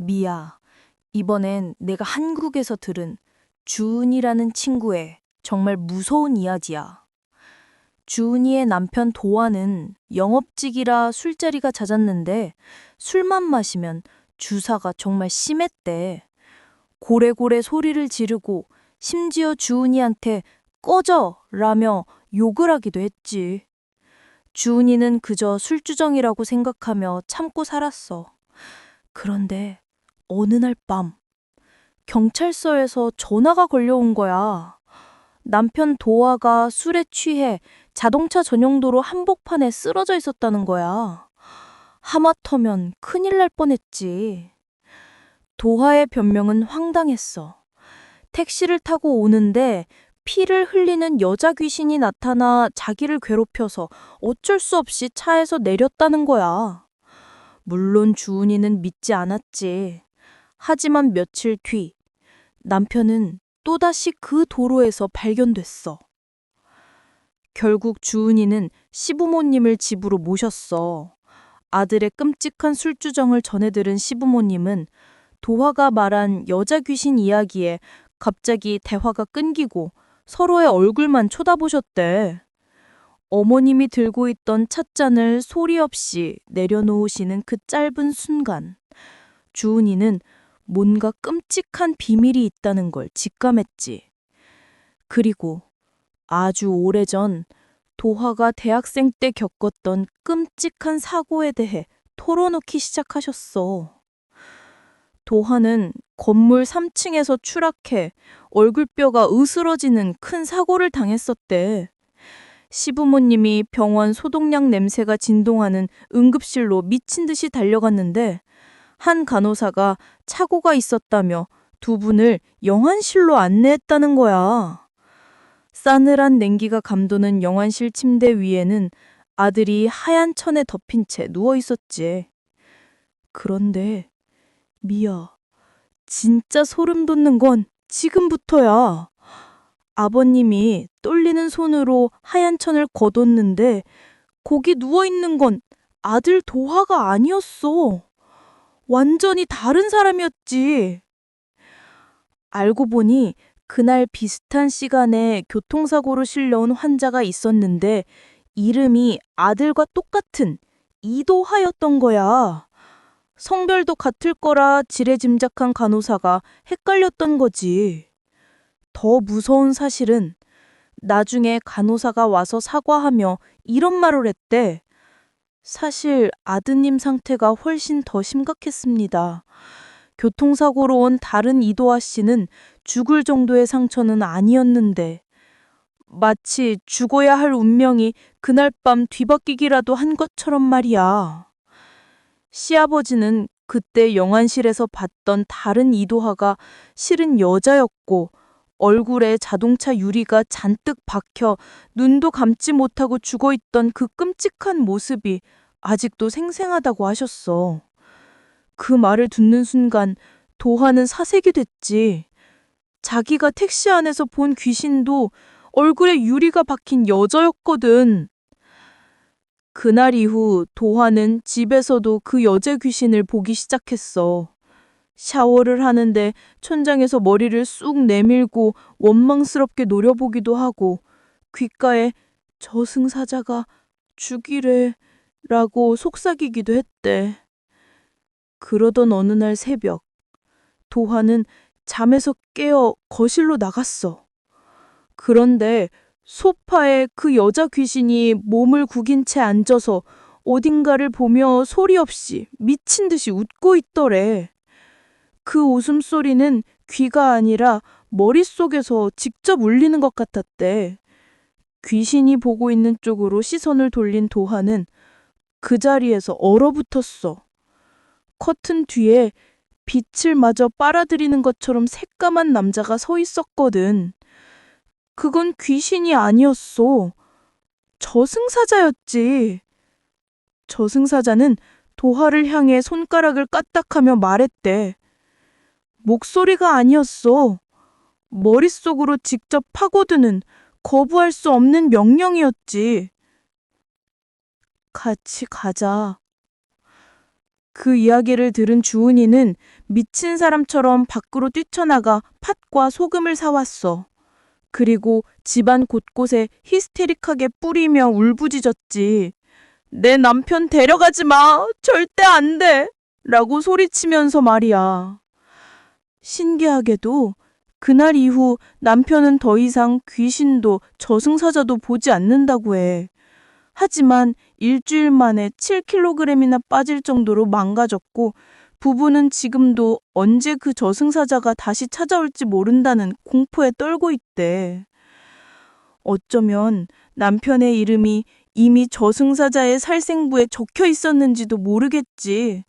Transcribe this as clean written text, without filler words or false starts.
미야, 이번엔 내가 한국에서 들은 주은이라는 친구의 정말 무서운 이야기야. 주은이의 남편 도화는 영업직이라 술자리가 잦았는데 술만 마시면 주사가 정말 심했대. 고래고래 소리를 지르고 심지어 주은이한테 꺼져! 라며 욕을 하기도 했지. 주은이는 그저 술주정이라고 생각하며 참고 살았어. 그런데 어느 날 밤, 경찰서에서 전화가 걸려온 거야. 남편 도화가 술에 취해 자동차 전용도로 한복판에 쓰러져 있었다는 거야. 하마터면 큰일 날 뻔했지. 도화의 변명은 황당했어. 택시를 타고 오는데 피를 흘리는 여자 귀신이 나타나 자기를 괴롭혀서 어쩔 수 없이 차에서 내렸다는 거야. 물론 주은이는 믿지 않았지. 하지만 며칠 뒤 남편은 또다시 그 도로에서 발견됐어. 결국 주은이는 시부모님을 집으로 모셨어. 아들의 끔찍한 술주정을 전해들은 시부모님은 도화가 말한 여자 귀신 이야기에 갑자기 대화가 끊기고 서로의 얼굴만 쳐다보셨대. 어머님이 들고 있던 찻잔을 소리 없이 내려놓으시는 그 짧은 순간, 주은이는 뭔가 끔찍한 비밀이 있다는 걸 직감했지. 그리고 아주 오래전 도화가 대학생 때 겪었던 끔찍한 사고에 대해 털어놓기 시작하셨어. 도화는 건물 3층에서 추락해 얼굴뼈가 으스러지는 큰 사고를 당했었대. 시부모님이 병원 소독약 냄새가 진동하는 응급실로 미친 듯이 달려갔는데 한 간호사가 착오가 있었다며 두 분을 영안실로 안내했다는 거야. 싸늘한 냉기가 감도는 영안실 침대 위에는 아들이 하얀 천에 덮인 채 누워 있었지. 그런데 미야, 진짜 소름 돋는 건 지금부터야. 아버님이 떨리는 손으로 하얀 천을 걷었는데 거기 누워있는 건 아들 도화가 아니었어. 완전히 다른 사람이었지. 알고 보니 그날 비슷한 시간에 교통사고로 실려온 환자가 있었는데 이름이 아들과 똑같은 이도하였던 거야. 성별도 같을 거라 지레짐작한 간호사가 헷갈렸던 거지. 더 무서운 사실은 나중에 간호사가 와서 사과하며 이런 말을 했대. 사실 아드님 상태가 훨씬 더 심각했습니다. 교통사고로 온 다른 이도아 씨는 죽을 정도의 상처는 아니었는데 마치 죽어야 할 운명이 그날 밤 뒤바뀌기라도 한 것처럼 말이야. 시아버지는 그때 영안실에서 봤던 다른 이도하가 실은 여자였고 얼굴에 자동차 유리가 잔뜩 박혀 눈도 감지 못하고 죽어있던 그 끔찍한 모습이 아직도 생생하다고 하셨어. 그 말을 듣는 순간 도화는 사색이 됐지. 자기가 택시 안에서 본 귀신도 얼굴에 유리가 박힌 여자였거든. 그날 이후 도화는 집에서도 그 여자 귀신을 보기 시작했어. 샤워를 하는데 천장에서 머리를 쑥 내밀고 원망스럽게 노려보기도 하고 귓가에 저승사자가 죽이래 라고 속삭이기도 했대. 그러던 어느 날 새벽, 도화는 잠에서 깨어 거실로 나갔어. 그런데 소파에 그 여자 귀신이 몸을 구긴 채 앉아서 어딘가를 보며 소리 없이 미친 듯이 웃고 있더래. 그 웃음소리는 귀가 아니라 머릿속에서 직접 울리는 것 같았대. 귀신이 보고 있는 쪽으로 시선을 돌린 도화는 그 자리에서 얼어붙었어. 커튼 뒤에 빛을 마저 빨아들이는 것처럼 새까만 남자가 서 있었거든. 그건 귀신이 아니었어. 저승사자였지. 저승사자는 도화를 향해 손가락을 까딱하며 말했대. 목소리가 아니었어. 머릿속으로 직접 파고드는 거부할 수 없는 명령이었지. 같이 가자. 그 이야기를 들은 주은이는 미친 사람처럼 밖으로 뛰쳐나가 팥과 소금을 사왔어. 그리고 집안 곳곳에 히스테릭하게 뿌리며 울부짖었지. 내 남편 데려가지 마! 절대 안 돼! 라고 소리치면서 말이야. 신기하게도 그날 이후 남편은 더 이상 귀신도 저승사자도 보지 않는다고 해. 하지만 일주일 만에 7kg이나 빠질 정도로 망가졌고 부부는 지금도 언제 그 저승사자가 다시 찾아올지 모른다는 공포에 떨고 있대. 어쩌면 남편의 이름이 이미 저승사자의 살생부에 적혀 있었는지도 모르겠지.